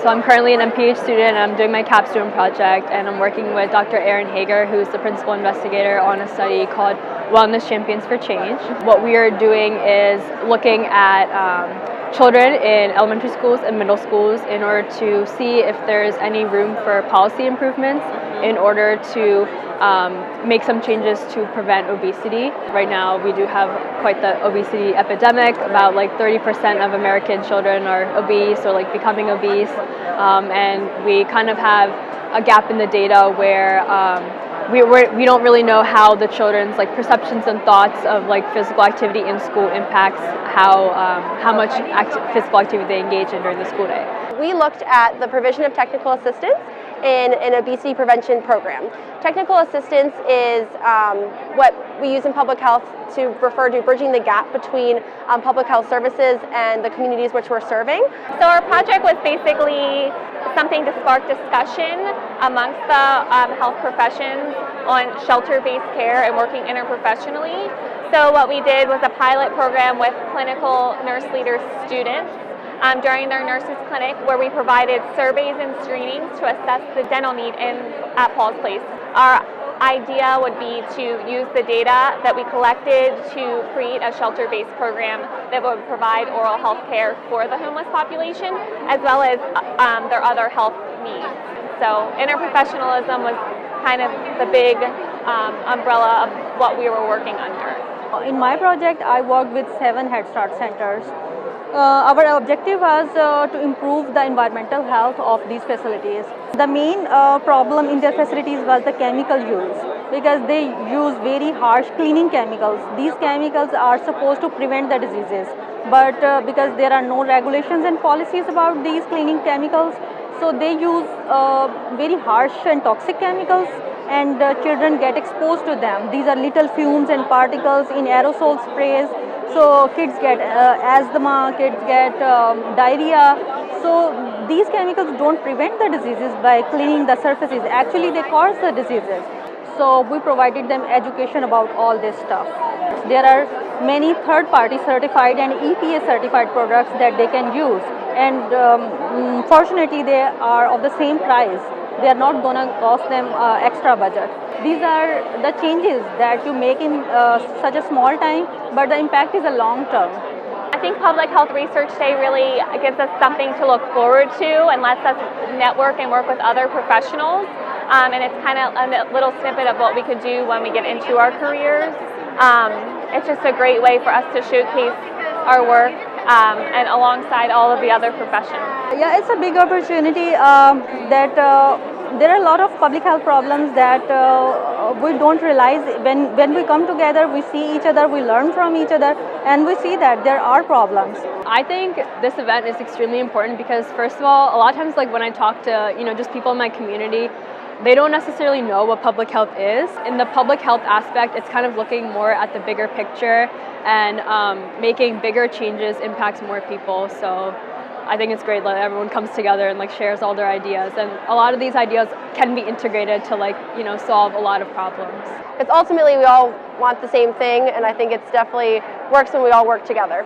So I'm currently an MPH student, and I'm doing my capstone project, and I'm working with Dr. Erin Hager, who's the principal investigator on a study called Wellness Champions for Change. What we are doing is looking at children in elementary schools and middle schools in order to see if there's any room for policy improvements in order to make some changes to prevent obesity. Right now we do have quite the obesity epidemic. About like 30% of American children are obese or like becoming obese, and we kind of have a gap in the data where we don't really know how the children's like perceptions and thoughts of like physical activity in school impacts how much physical activity they engage in during the school day. We looked at the provision of technical assistance in an obesity prevention program. Technical assistance is what we use in public health to refer to bridging the gap between public health services and the communities which we're serving. So our project was basically something to spark discussion amongst the health professions on shelter-based care and working interprofessionally. So what we did was a pilot program with clinical nurse leader students during their nurses clinic, where we provided surveys and screenings to assess the dental need at Paul's Place. Our idea would be to use the data that we collected to create a shelter-based program that would provide oral health care for the homeless population, as well as their other health needs. So interprofessionalism was kind of the big umbrella of what we were working under. In my project, I worked with 7 Head Start centers. Our objective was to improve the environmental health of these facilities. The main problem in their facilities was the chemical use, because they use very harsh cleaning chemicals. These chemicals are supposed to prevent the diseases, but because there are no regulations and policies about these cleaning chemicals, so they use very harsh and toxic chemicals, and children get exposed to them. These are little fumes and particles in aerosol sprays. So kids get asthma, kids get diarrhea. So these chemicals don't prevent the diseases by cleaning the surfaces. Actually, they cause the diseases. So we provided them education about all this stuff. There are many third-party certified and EPA certified products that they can use. And fortunately, they are of the same price. They are not going to cost them extra budget. These are the changes that you make in such a small time, but the impact is a long term. I think Public Health Research Day really gives us something to look forward to and lets us network and work with other professionals. And it's kind of a little snippet of what we could do when we get into our careers. It's just a great way for us to showcase our work and alongside all of the other professions. Yeah, it's a big opportunity that there are a lot of public health problems that we don't realize. When we come together, we see each other, we learn from each other, and we see that there are problems. I think this event is extremely important because, first of all, a lot of times like when I talk to just people in my community, they don't necessarily know what public health is. In the public health aspect, it's kind of looking more at the bigger picture and making bigger changes impacts more people. So I think it's great that everyone comes together and like shares all their ideas, and a lot of these ideas can be integrated to solve a lot of problems. Because ultimately we all want the same thing, and I think it's definitely works when we all work together.